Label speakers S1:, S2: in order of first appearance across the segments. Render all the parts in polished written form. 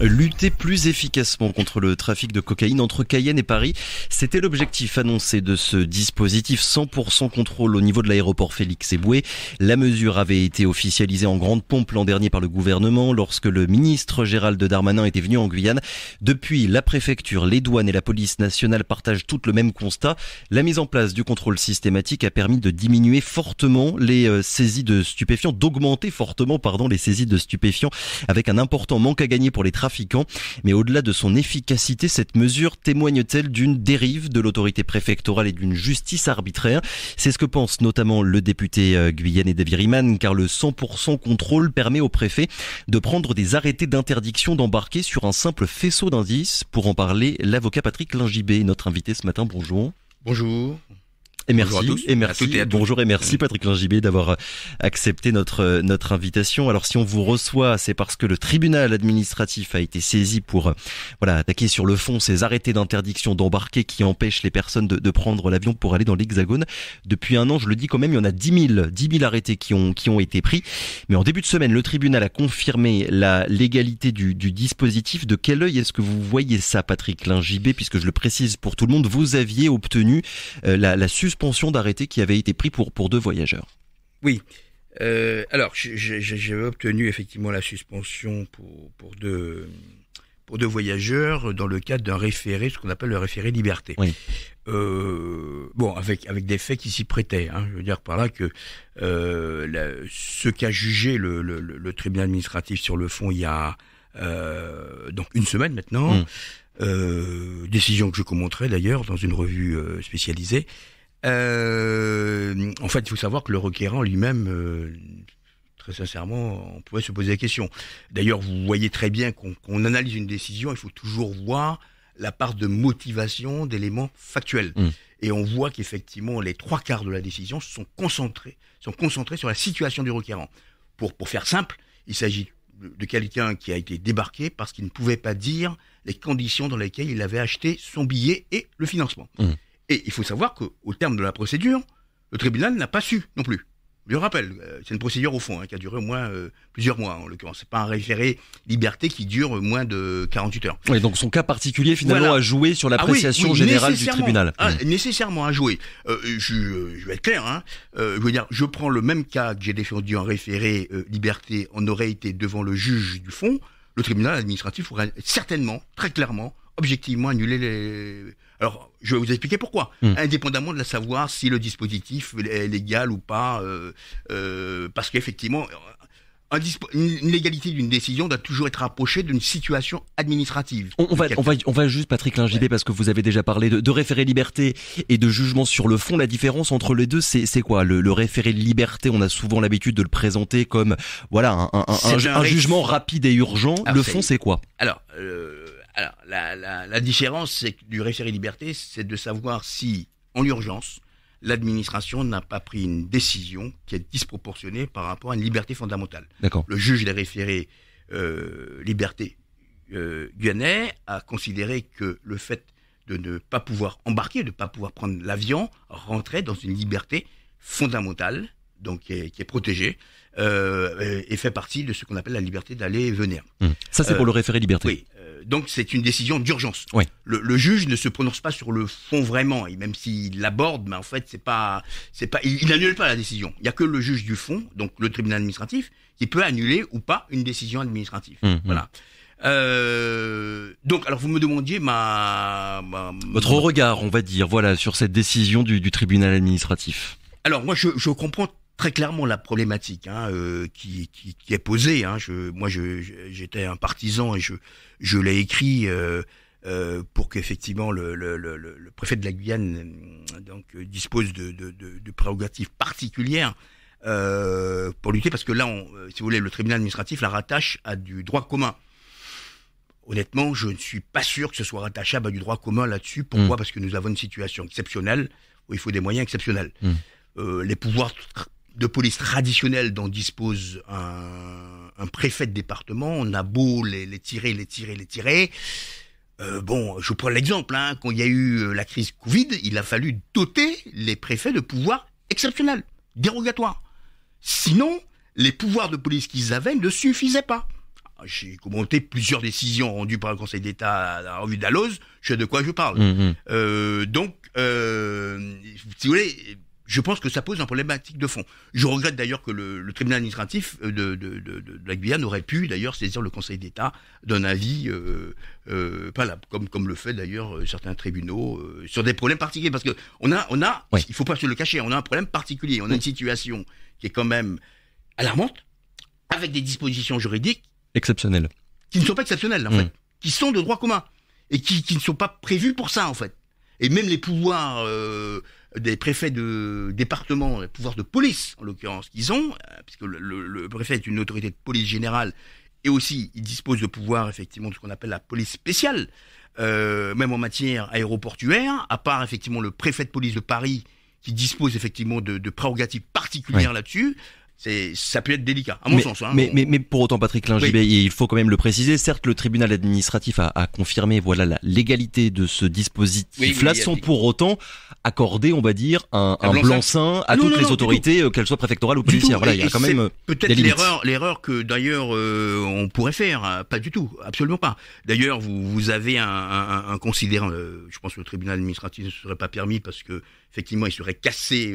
S1: Lutter plus efficacement contre le trafic de cocaïne entre Cayenne et Paris, c'était l'objectif annoncé de ce dispositif 100% contrôle au niveau de l'aéroport Félix Éboué. La mesure avait été officialisée en grande pompe l'an dernier par le gouvernement lorsque le ministre Gérald Darmanin était venu en Guyane. Depuis, la préfecture, les douanes et la police nationale partagent toutes le même constat. La mise en place du contrôle systématique a permis de diminuer fortement les saisies de stupéfiants, d'augmenter fortement, les saisies de stupéfiants avec un important manque à gagner pour les trafiquants. Mais au-delà de son efficacité, cette mesure témoigne-t-elle d'une dérive de l'autorité préfectorale et d'une justice arbitraire? C'est ce que pense notamment le député guyanais David Riemann, car le 100% contrôle permet au préfet de prendre des arrêtés d'interdiction d'embarquer sur un simple faisceau d'indices. Pour en parler, l'avocat Patrick Lingibé, notre invité ce matin. Bonjour.
S2: Bonjour.
S1: Et merci,
S2: bonjour à tous.
S1: et merci.
S2: À toutes et à tous.
S1: Bonjour et merci Patrick Lingibé d'avoir accepté notre invitation. Alors si on vous reçoit, c'est parce que le tribunal administratif a été saisi pour attaquer sur le fond ces arrêtés d'interdiction d'embarquer qui empêchent les personnes de prendre l'avion pour aller dans l'Hexagone. Depuis un an, je le dis quand même, il y en a 10 000 arrêtés qui ont été pris. Mais en début de semaine, le tribunal a confirmé la légalité du dispositif. De quel œil est-ce que vous voyez ça, Patrick Lingibé, puisque je le précise pour tout le monde, vous aviez obtenu la suspension d'arrêté qui avait été pris pour 2 voyageurs.
S2: Oui. Alors, j'avais obtenu effectivement la suspension pour deux voyageurs dans le cadre d'un référé, ce qu'on appelle le référé liberté.
S1: Oui.
S2: Avec des faits qui s'y prêtaient. Je veux dire par là que ce qu'a jugé le tribunal administratif sur le fond il y a donc une semaine maintenant, décision que je commenterai d'ailleurs dans une revue spécialisée. En fait, il faut savoir que le requérant lui-même, très sincèrement, on pouvait se poser la question. D'ailleurs, vous voyez très bien qu'on analyse une décision, il faut toujours voir la part de motivation d'éléments factuels. Et on voit qu'effectivement, les 3/4 de la décision sont concentrés sur la situation du requérant. Pour faire simple, il s'agit de quelqu'un qui a été débarqué parce qu'il ne pouvait pas dire les conditions dans lesquelles il avait acheté son billet et le financement. Et il faut savoir qu'au terme de la procédure, le tribunal n'a pas su non plus. Je le rappelle, c'est une procédure au fond qui a duré au moins plusieurs mois en l'occurrence. C'est pas un référé liberté qui dure moins de 48 heures.
S1: Oui, donc son cas particulier finalement a joué sur l'appréciation générale du tribunal.
S2: Nécessairement à jouer. Je vais être clair. Je veux dire, je prends le même cas que j'ai défendu en référé liberté. On aurait été devant le juge du fond. Le tribunal administratif aurait certainement, très clairement, objectivement annulé les... Alors, je vais vous expliquer pourquoi. Indépendamment de la savoir si le dispositif est légal ou pas, parce qu'effectivement, une légalité d'une décision doit toujours être rapprochée d'une situation administrative.
S1: On va juste, Patrick Lingibé, parce que vous avez déjà parlé de référé liberté et de jugement sur le fond. La différence entre les deux, c'est quoi? Le référé liberté, on a souvent l'habitude de le présenter comme un jugement rapide et urgent. Le fond, c'est quoi?
S2: Alors, la différence c'est que du référé liberté, c'est de savoir si, en urgence, l'administration n'a pas pris une décision qui est disproportionnée par rapport à une liberté fondamentale.
S1: D'accord.
S2: Le juge des référés liberté guyanais a considéré que le fait de ne pas pouvoir embarquer, de ne pas pouvoir prendre l'avion, rentrait dans une liberté fondamentale, donc qui est protégée, et fait partie de ce qu'on appelle la liberté d'aller et venir.
S1: Ça, c'est pour le référé liberté.
S2: Oui. Donc c'est une décision d'urgence.
S1: Oui.
S2: Le juge ne se prononce pas sur le fond vraiment, et même s'il l'aborde, mais en fait il n'annule pas la décision. Il y a que le juge du fond, donc le tribunal administratif, qui peut annuler ou pas une décision administrative. Voilà. Donc alors vous me demandiez
S1: votre regard, on va dire, sur cette décision du tribunal administratif.
S2: Alors moi je comprends très clairement la problématique qui est posée. J'étais un partisan et je l'ai écrit pour qu'effectivement le préfet de la Guyane dispose de prérogatives particulières pour lutter, parce que là, si vous voulez, le tribunal administratif la rattache à du droit commun. Honnêtement, je ne suis pas sûr que ce soit rattachable à du droit commun là-dessus. Pourquoi ? Parce que nous avons une situation exceptionnelle où il faut des moyens exceptionnels. Les pouvoirs de police traditionnels dont dispose un préfet de département, on a beau les tirer. Je prends l'exemple, quand il y a eu la crise Covid, il a fallu doter les préfets de pouvoirs exceptionnels, dérogatoires. Sinon, les pouvoirs de police qu'ils avaient ne suffisaient pas. J'ai commenté plusieurs décisions rendues par le Conseil d'État à la revue Dalloz, je sais de quoi je parle. Donc, si vous voulez, je pense que ça pose un problématique de fond. Je regrette d'ailleurs que le tribunal administratif de la Guyane aurait pu d'ailleurs saisir le Conseil d'État d'un avis, comme le fait d'ailleurs certains tribunaux sur des problèmes particuliers, parce que on a,
S1: Oui.
S2: il faut pas se le cacher, on a un problème particulier, on a une situation qui est quand même alarmante, avec des dispositions juridiques
S1: Exceptionnel.
S2: qui ne sont pas exceptionnelles en fait, qui sont de droit commun et qui ne sont pas prévues pour ça en fait. Et même les pouvoirs des préfets de département, les pouvoirs de police en l'occurrence qu'ils ont, puisque le préfet est une autorité de police générale et aussi il dispose de pouvoirs effectivement de ce qu'on appelle la police spéciale, même en matière aéroportuaire, à part effectivement le préfet de police de Paris qui dispose effectivement de prérogatives particulières là-dessus. Ça peut être délicat, à mon sens. Hein,
S1: mais pour autant, Patrick Lingibé, il faut quand même le préciser. Certes, le tribunal administratif a confirmé, voilà, la légalité de ce dispositif-là, sans pour autant accorder, on va dire, un blanc-seing à toutes les autorités, qu'elles soient préfectorales ou policières. Voilà, il y a quand même
S2: peut-être
S1: des limites.
S2: l'erreur que d'ailleurs on pourrait faire, pas du tout, absolument pas. D'ailleurs, vous avez un considérant, je pense que le tribunal administratif ne serait pas permis parce que effectivement, il serait cassé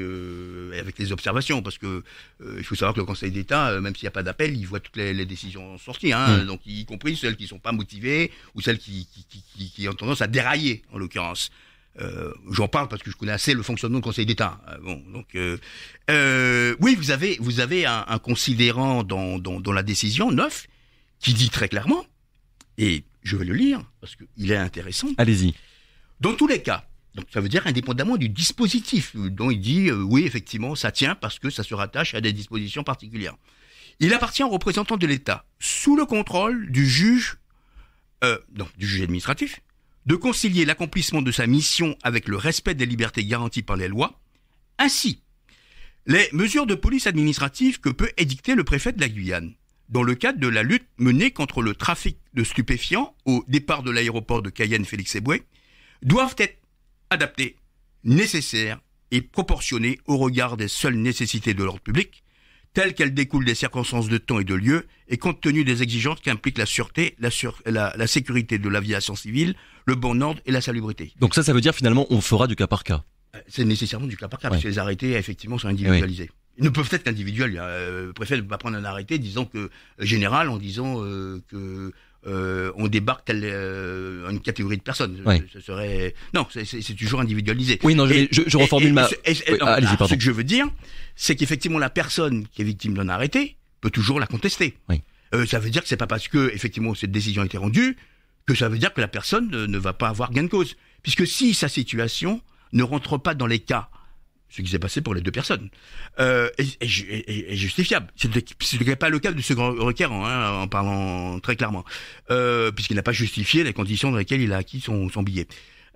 S2: avec les observations, parce que il faut savoir que le Conseil d'État, même s'il n'y a pas d'appel, il voit toutes les décisions sorties, donc y compris celles qui sont pas motivées ou celles qui ont tendance à dérailler, en l'occurrence. J'en parle parce que je connais assez le fonctionnement du Conseil d'État. Oui, vous avez un considérant dans la décision 9 qui dit très clairement, et je vais le lire parce qu'il est intéressant.
S1: Allez-y.
S2: Dans tous les cas. Donc ça veut dire indépendamment du dispositif dont il dit oui effectivement ça tient parce que ça se rattache à des dispositions particulières. Il appartient aux représentants de l'État sous le contrôle du juge administratif de concilier l'accomplissement de sa mission avec le respect des libertés garanties par les lois, ainsi les mesures de police administrative que peut édicter le préfet de la Guyane dans le cadre de la lutte menée contre le trafic de stupéfiants au départ de l'aéroport de Cayenne Félix Éboué doivent être adaptées, nécessaires et proportionnées au regard des seules nécessités de l'ordre public, telles qu'elles découlent des circonstances de temps et de lieu, et compte tenu des exigences qu'impliquent la sûreté, la sécurité de l'aviation civile, le bon ordre et la salubrité.
S1: Donc ça veut dire finalement on fera du cas par cas.
S2: C'est nécessairement du cas par cas, parce que les arrêtés effectivement sont individualisés. Ils ne peuvent être qu'individuels. Le préfet ne peut pas prendre un arrêté disant que général, en disant que on débarque une catégorie de personnes. Ce serait c'est toujours individualisé.
S1: Oui, non, je reformule allez-y, pardon.
S2: Ce que je veux dire, c'est qu'effectivement la personne qui est victime d'un arrêté peut toujours la contester.
S1: Oui.
S2: Ça veut dire que c'est pas parce que effectivement cette décision a été rendue que ça veut dire que la personne ne va pas avoir gain de cause, puisque si sa situation ne rentre pas dans les cas, ce qui s'est passé pour les deux personnes, est justifiable. Ce n'est pas le cas de ce requérant, en parlant très clairement, puisqu'il n'a pas justifié les conditions dans lesquelles il a acquis son billet,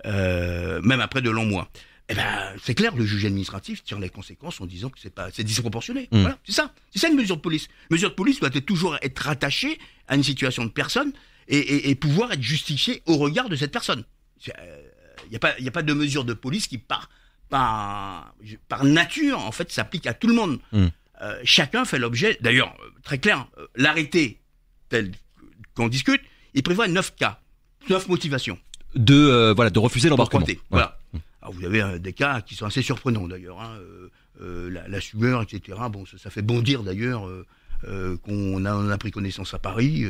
S2: même après de longs mois. Eh ben, c'est clair, le juge administratif tire les conséquences en disant que c'est disproportionné. Voilà, c'est ça une mesure de police. Une mesure de police doit toujours être rattachée à une situation de personne et pouvoir être justifiée au regard de cette personne. Il y a pas de mesure de police qui par nature, en fait, s'applique à tout le monde. Chacun fait l'objet, d'ailleurs, très clair, l'arrêté tel qu'on discute, il prévoit 9 cas, 9 motivations.
S1: De refuser l'embarquement.
S2: Voilà. Alors, vous avez des cas qui sont assez surprenants, d'ailleurs. La sueur, etc. Bon, ça fait bondir, d'ailleurs, qu'on a pris connaissance à Paris,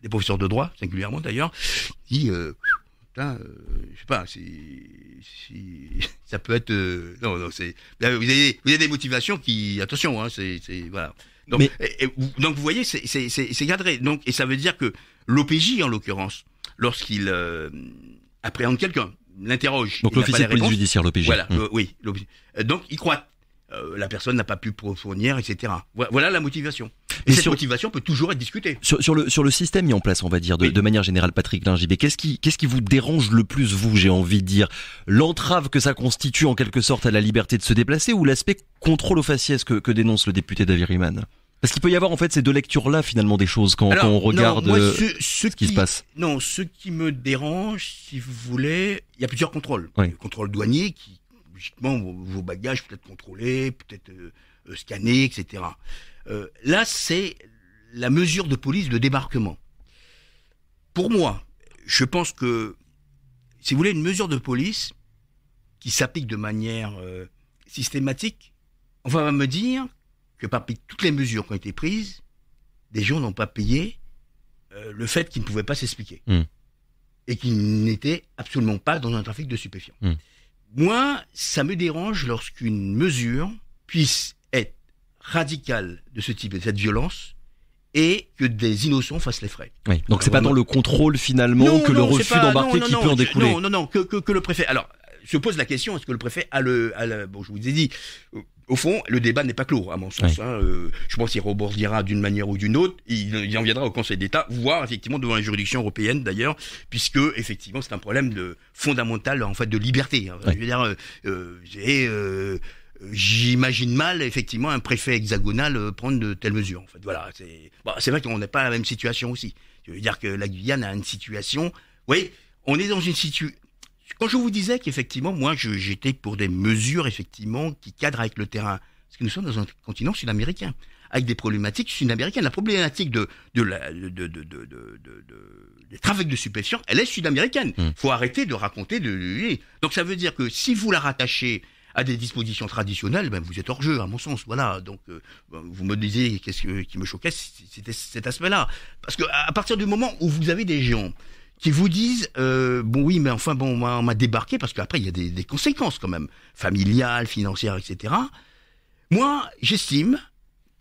S2: des professeurs de droit, singulièrement, d'ailleurs, qui... je sais pas, ça peut être non, c'est vous avez des motivations qui, attention, c'est voilà. Donc donc vous voyez, c'est cadré. Donc et ça veut dire que l'OPJ en l'occurrence, lorsqu'il appréhende quelqu'un, l'interroge,
S1: donc l'officier de police judiciaire, l'OPJ.
S2: Voilà, oui, donc il croit. La personne n'a pas pu fournir, etc. Voilà la motivation. Et cette motivation peut toujours être discutée.
S1: Sur le système mis en place, on va dire, de manière générale, Patrick Lingibé, qu'est-ce qui vous dérange le plus, vous, j'ai envie de dire? L'entrave que ça constitue en quelque sorte à la liberté de se déplacer, ou l'aspect contrôle aux faciès que dénonce le député David Riemann? Parce qu'il peut y avoir en fait ces deux lectures-là finalement des choses quand on regarde ce qui se passe.
S2: Non, ce qui me dérange, si vous voulez, il y a plusieurs contrôles.
S1: Oui.
S2: Le contrôle douanier qui logiquement, vos bagages peut être contrôlés, peut-être scannés, etc. Là, c'est la mesure de police de débarquement. Pour moi, je pense que, si vous voulez, une mesure de police qui s'applique de manière systématique, on va me dire que parmi toutes les mesures qui ont été prises, des gens n'ont pas payé le fait qu'ils ne pouvaient pas s'expliquer. Et qu'ils n'étaient absolument pas dans un trafic de stupéfiants. Moi, ça me dérange lorsqu'une mesure puisse être radicale de ce type, de cette violence, et que des innocents fassent les frais.
S1: Oui. Donc c'est pas dans le contrôle finalement que le refus d'embarquer qui peut en découler.
S2: Non, que le préfet. Alors, je pose la question, est-ce que le préfet a bon, je vous ai dit, au fond, le débat n'est pas clos, à mon sens. Je pense qu'il rebondira d'une manière ou d'une autre. Il en viendra au Conseil d'État, voire effectivement devant les juridictions européennes d'ailleurs, puisque effectivement c'est un problème fondamental en fait de liberté. Je veux dire, j'imagine mal effectivement un préfet hexagonal prendre de telles mesures. En fait, voilà. C'est vrai qu'on n'est pas à la même situation aussi. Je veux dire que la Guyane a une situation. Oui, on est dans une situation. Quand je vous disais qu'effectivement, moi, j'étais pour des mesures, effectivement, qui cadrent avec le terrain. Parce que nous sommes dans un continent sud-américain, avec des problématiques sud-américaines. La problématique des trafics de stupéfiants, elle est sud-américaine. Faut arrêter de raconter Donc ça veut dire que si vous la rattachez à des dispositions traditionnelles, ben vous êtes hors jeu, à mon sens. Voilà. Donc, vous me disiez qu'est-ce qui me choquait, c'était cet aspect-là. Parce que à partir du moment où vous avez des gens qui vous disent bon oui mais enfin bon on m'a débarqué parce qu'après il y a des conséquences quand même familiales, financières, etc. Moi j'estime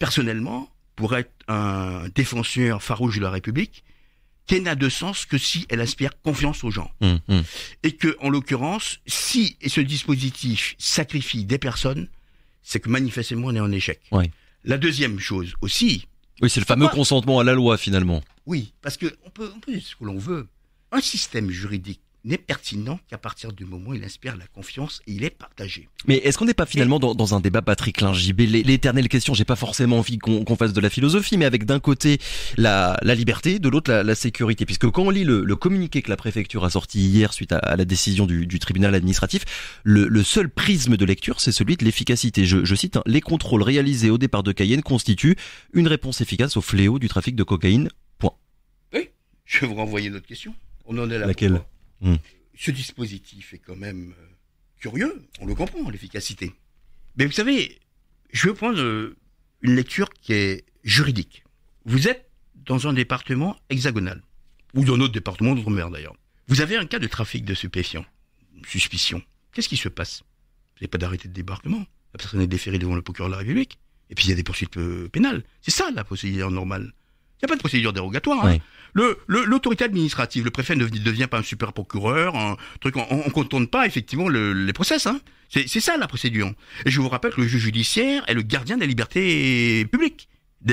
S2: personnellement, pour être un défenseur farouche de la République, qu'elle n'a de sens que si elle inspire confiance aux gens. Et que en l'occurrence si ce dispositif sacrifie des personnes, c'est que manifestement on est en échec. La deuxième chose aussi,
S1: oui, c'est le fameux consentement à la loi finalement.
S2: Oui, parce que on peut dire ce que l'on veut. Un système juridique n'est pertinent qu'à partir du moment où il inspire la confiance et il est partagé.
S1: Mais est-ce qu'on n'est pas finalement dans un débat Patrick Lingibé, l'éternelle question, j'ai pas forcément envie qu'on fasse de la philosophie, mais avec d'un côté la liberté, de l'autre la sécurité, puisque quand on lit le communiqué que la préfecture a sorti hier suite à la décision du tribunal administratif, le seul prisme de lecture, c'est celui de l'efficacité. Je cite, les contrôles réalisés au départ de Cayenne constituent une réponse efficace au fléau du trafic de cocaïne. Point.
S2: Oui, je vais vous renvoyer notre question. On en est là.
S1: Laquelle?
S2: Ce dispositif est quand même curieux, on le comprend, l'efficacité. Mais vous savez, je vais prendre une lecture qui est juridique. Vous êtes dans un département hexagonal, ou dans un autre département d'outre-mer d'ailleurs. Vous avez un cas de trafic de stupéfiants, une suspicion. Qu'est-ce qui se passe? Vous n'avez pas d'arrêté de débarquement, la personne est déférée devant le procureur de la République, et puis il y a des poursuites pénales. C'est ça la procédure normale. Il n'y a pas de procédure dérogatoire. Hein. L'autorité administrative, le préfet ne devient pas un super procureur, un truc. On contourne pas effectivement les process. Hein. C'est ça la procédure. Et je vous rappelle que le juge judiciaire est le gardien des libertés publiques,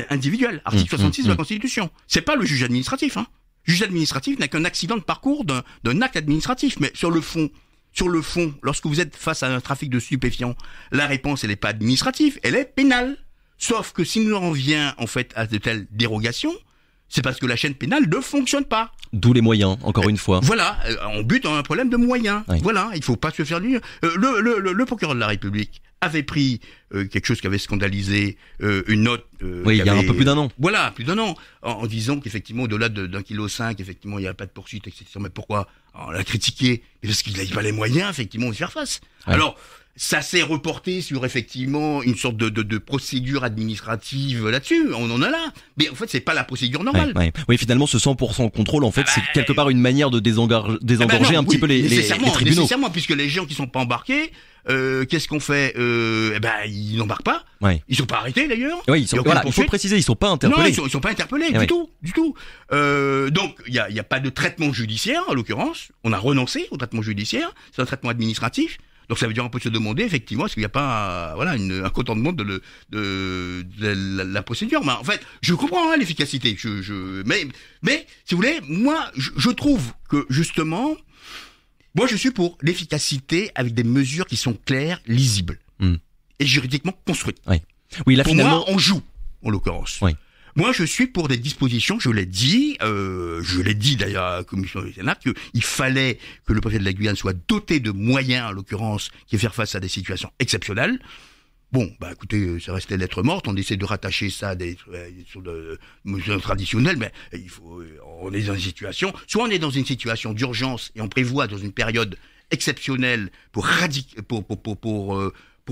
S2: individuelles. Article 66 de la Constitution. C'est pas le juge administratif. Hein. Le juge administratif n'a qu'un accident de parcours d'un acte administratif, mais sur le fond, lorsque vous êtes face à un trafic de stupéfiants, la réponse elle n'est pas administrative, elle est pénale. Sauf que si nous en vient en fait à de telles dérogations, c'est parce que la chaîne pénale ne fonctionne pas.
S1: D'où les moyens, encore une fois.
S2: Voilà, on bute dans un problème de moyens. Oui. Voilà, il faut pas se faire dire. Le procureur de la République avait pris quelque chose qui avait scandalisé une note.
S1: Oui, il y a un peu plus d'un an.
S2: Voilà, plus d'un an, en disant qu'effectivement au-delà d'1,5 kg, effectivement il n'y a pas de poursuite, etc. Mais pourquoi? On l'a critiqué parce qu'il n'avait pas les moyens effectivement de faire face. Ouais. Alors. Ça s'est reporté sur effectivement une sorte de procédure administrative là-dessus. On en a là. Mais en fait, c'est pas la procédure normale.
S1: Oui, finalement, ce 100% contrôle, en fait, c'est quelque part une manière de désengorger un petit peu les tribunaux.
S2: Nécessairement, puisque les gens qui sont pas embarqués, qu'est-ce qu'on fait? Ils n'embarquent pas. Ils sont pas arrêtés d'ailleurs.
S1: Oui, il faut préciser, ils sont pas interpellés.
S2: Non, ils sont pas interpellés du tout. Donc, il y a pas de traitement judiciaire, en l'occurrence. On a renoncé au traitement judiciaire. C'est un traitement administratif. Donc ça veut dire on peut se demander effectivement est-ce qu'il n'y a pas un contournement de la procédure. Mais en fait, je comprends l'efficacité. Mais si vous voulez, moi je trouve que justement, moi je suis pour l'efficacité avec des mesures qui sont claires, lisibles et juridiquement construites.
S1: Oui, là
S2: pour
S1: finalement,
S2: moi, on joue en l'occurrence. Moi, je suis pour des dispositions, je l'ai dit d'ailleurs à la commission du Sénat, qu'il fallait que le préfet de la Guyane soit doté de moyens, en l'occurrence, qui faire face à des situations exceptionnelles. Bon, écoutez, ça restait lettre morte. On essaie de rattacher ça à des sur de mesures traditionnelles, mais on est dans une situation. Soit on est dans une situation d'urgence et on prévoit dans une période exceptionnelle pour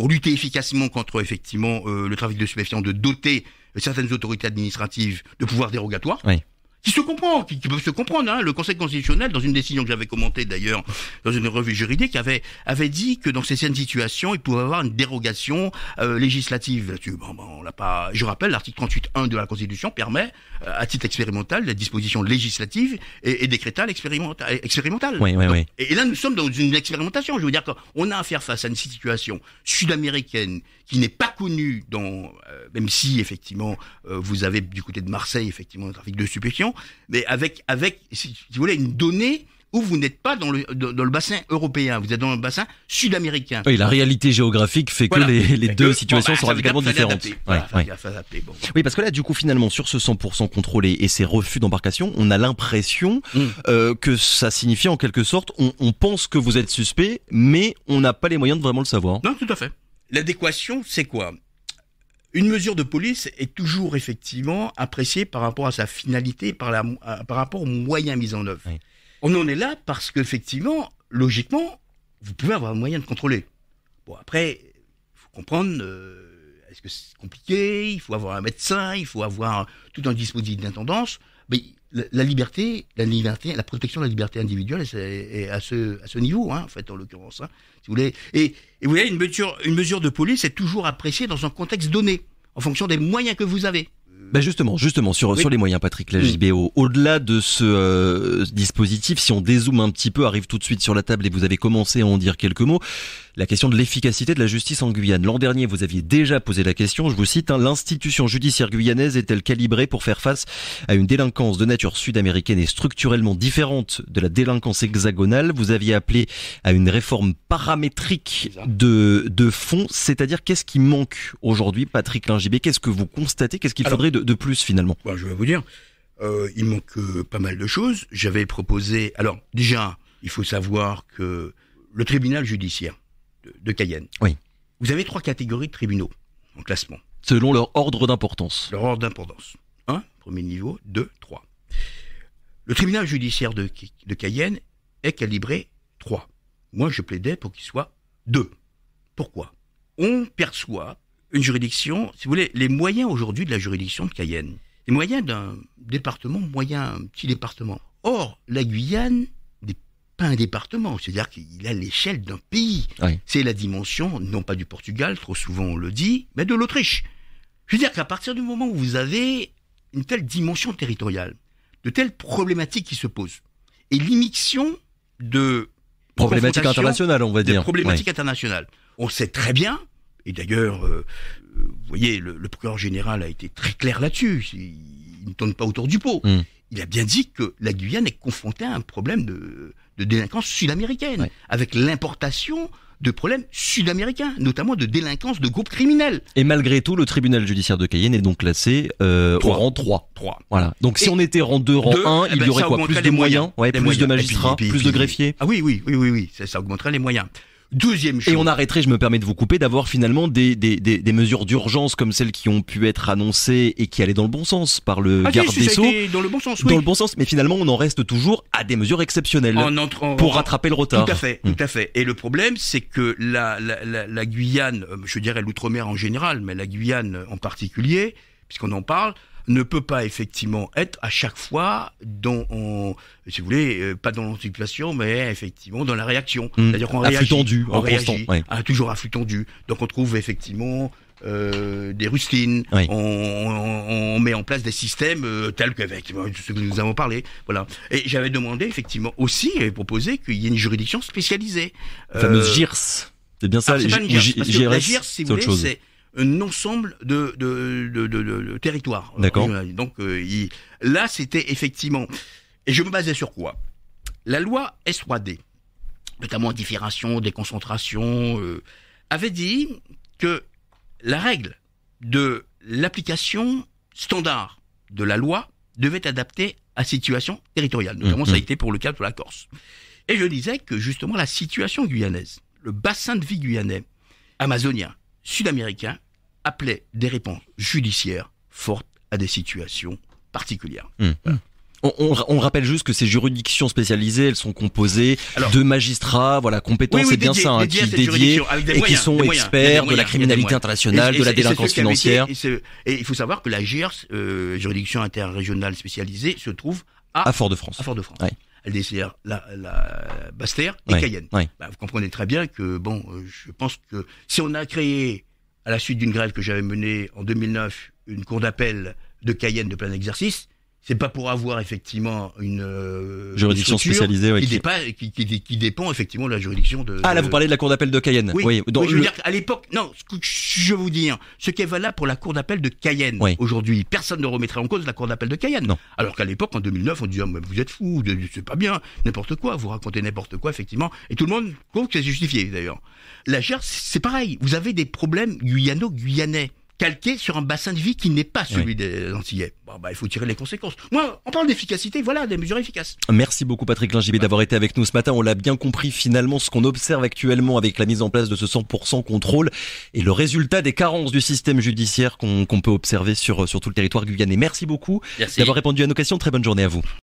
S2: lutter efficacement contre effectivement le trafic de stupéfiants, de doter certaines autorités administratives de pouvoirs dérogatoires.
S1: Oui.
S2: Qui peuvent se comprendre. Hein. Le Conseil constitutionnel, dans une décision que j'avais commentée d'ailleurs dans une revue juridique, avait dit que dans certaines situations, il pouvait y avoir une dérogation législative. On l'a pas. Je rappelle, l'article 38.1 de la Constitution permet, à titre expérimental, la disposition législative et décrétale expérimentale.
S1: Oui.
S2: Et là, nous sommes dans une expérimentation. Je veux dire qu'on a à faire face à une situation sud-américaine qui n'est pas connue même si effectivement vous avez du côté de Marseille effectivement un trafic de stupéfiants, mais avec si vous voulez une donnée où vous n'êtes pas dans le bassin européen, vous êtes dans le bassin sud-américain.
S1: Oui, la réalité géographique fait que les deux situations sont radicalement différentes. Oui, parce que là, du coup, finalement, sur ce 100% contrôlé et ces refus d'embarcation, on a l'impression que ça signifie en quelque sorte, on pense que vous êtes suspect, mais on n'a pas les moyens de vraiment le savoir.
S2: Non, tout à fait. L'adéquation, c'est quoi ? Une mesure de police est toujours effectivement appréciée par rapport à sa finalité, par rapport aux moyens mis en œuvre. Oui. On en est là parce qu'effectivement, logiquement, vous pouvez avoir un moyen de contrôler. Bon, après, il faut comprendre, est-ce que c'est compliqué ? Il faut avoir un médecin, il faut avoir tout un dispositif d'intendance. Mais la liberté, la protection de la liberté individuelle, est à ce niveau, hein, en fait, en l'occurrence, hein, si vous voulez. Et vous voyez, une mesure de police est toujours appréciée dans un contexte donné, en fonction des moyens que vous avez.
S1: Justement, sur les moyens, Patrick Lagibéau, au-delà de ce dispositif, si on dézoome un petit peu, arrive tout de suite sur la table et vous avez commencé à en dire quelques mots, la question de l'efficacité de la justice en Guyane. L'an dernier, vous aviez déjà posé la question, je vous cite, l'institution judiciaire guyanaise est-elle calibrée pour faire face à une délinquance de nature sud-américaine et structurellement différente de la délinquance hexagonale? Vous aviez appelé à une réforme paramétrique de fond, c'est-à-dire qu'est-ce qui manque aujourd'hui, Patrick Lingibé? Qu'est-ce que vous constatez? Qu'est-ce qu'il faudrait de plus finalement?
S2: Je vais vous dire, il manque pas mal de choses. J'avais proposé, alors déjà, il faut savoir que le tribunal judiciaire de Cayenne.
S1: Oui.
S2: Vous avez 3 catégories de tribunaux en classement.
S1: Selon leur ordre d'importance.
S2: Leur ordre d'importance. 1, premier niveau, 2, 3. Le tribunal judiciaire de Cayenne est calibré 3. Moi, je plaidais pour qu'il soit 2. Pourquoi ? On perçoit une juridiction, si vous voulez, les moyens aujourd'hui de la juridiction de Cayenne, les moyens d'un département moyen, un petit département. Or, la Guyane n'est pas un département, c'est-à-dire qu'il a l'échelle d'un pays.
S1: Oui.
S2: C'est la dimension, non pas du Portugal, trop souvent on le dit, mais de l'Autriche. Je veux dire qu'à partir du moment où vous avez une telle dimension territoriale, de telles problématiques qui se posent, et l'immixtion de
S1: problématiques internationales, on va dire.
S2: Problématiques internationales. On sait très bien, et d'ailleurs, vous voyez, le procureur général a été très clair là-dessus, il ne tourne pas autour du pot. Il a bien dit que la Guyane est confrontée à un problème de délinquance sud-américaine, avec l'importation de problèmes sud-américains, notamment de délinquance de groupes criminels.
S1: Et malgré tout, le tribunal judiciaire de Cayenne est donc classé au rang 3. Voilà. Donc si on était rang 2, rang 1, il y aurait quoi? Plus de moyens, plus de magistrats, plus de greffiers.
S2: Ah oui, ça augmenterait les moyens. Deuxième chose.
S1: Et on arrêterait, je me permets de vous couper, d'avoir finalement des mesures d'urgence comme celles qui ont pu être annoncées et qui allaient dans le bon sens par le garde des Sceaux.
S2: Dans le bon sens,
S1: Dans le bon sens, mais finalement on en reste toujours à des mesures exceptionnelles pour rattraper le retard.
S2: Tout à fait. Et le problème, c'est que la Guyane, je dirais l'outre-mer en général, mais la Guyane en particulier, puisqu'on en parle, ne peut pas effectivement être à chaque fois si vous voulez, pas dans l'anticipation, mais effectivement dans la réaction. C'est-à-dire qu'on réagit,
S1: tendu,
S2: on réagit, toujours à flux tendu. Donc on trouve effectivement des rustines, on met en place des systèmes tels qu'avec ce que nous avons parlé. Voilà. Et j'avais demandé effectivement aussi et proposé qu'il y ait une juridiction spécialisée.
S1: La fameuse GIRS. C'est bien ça.
S2: C'est pas une GIRS, parce que la GIRS, si vous voulez, c'est un ensemble de territoires.
S1: D'accord.
S2: Donc là, c'était effectivement... Et je me basais sur quoi ? La loi S3D, notamment différenciation, déconcentration, avait dit que la règle de l'application standard de la loi devait être adaptée à la situation territoriale. Notamment, ça a été pour le cas de la Corse. Et je disais que justement, la situation guyanaise, le bassin de vie guyanais, amazonien, sud-américain appelait des réponses judiciaires fortes à des situations particulières. Voilà.
S1: On rappelle juste que ces juridictions spécialisées, elles sont composées de magistrats, voilà, compétents, c'est bien ça, dédiés et qui sont experts de la criminalité internationale, de la délinquance financière.
S2: Et il faut savoir que la GIRS, juridiction interrégionale spécialisée, se trouve à
S1: Fort-de-France.
S2: Ouais. Elle dessert la Basse-Terre et Cayenne.
S1: Ouais.
S2: Vous comprenez très bien que, je pense que si on a créé, à la suite d'une grève que j'avais menée en 2009, une cour d'appel de Cayenne de plein exercice, c'est pas pour avoir effectivement une
S1: juridiction spécialisée
S2: qui dépend effectivement de la juridiction de.
S1: Ah là, vous parlez de la cour d'appel de Cayenne.
S2: Oui. Je veux dire qu'à l'époque, non, je veux vous dire, ce qui est valable pour la cour d'appel de Cayenne aujourd'hui, personne ne remettrait en cause la cour d'appel de Cayenne.
S1: Non.
S2: Alors qu'à l'époque, en 2009, on disait vous êtes fous, c'est pas bien, n'importe quoi, vous racontez n'importe quoi effectivement, et tout le monde trouve que c'est justifié d'ailleurs. La GERS, c'est pareil, vous avez des problèmes guyano-guyanais, calqué sur un bassin de vie qui n'est pas celui des Antillais. Il faut tirer les conséquences. Moi, on parle d'efficacité, voilà, des mesures efficaces.
S1: Merci beaucoup Patrick Lingibé d'avoir été avec nous ce matin. On l'a bien compris finalement, ce qu'on observe actuellement avec la mise en place de ce 100% contrôle et le résultat des carences du système judiciaire qu'on peut observer sur tout le territoire guyanais. Merci beaucoup d'avoir répondu à nos questions. Très bonne journée à vous.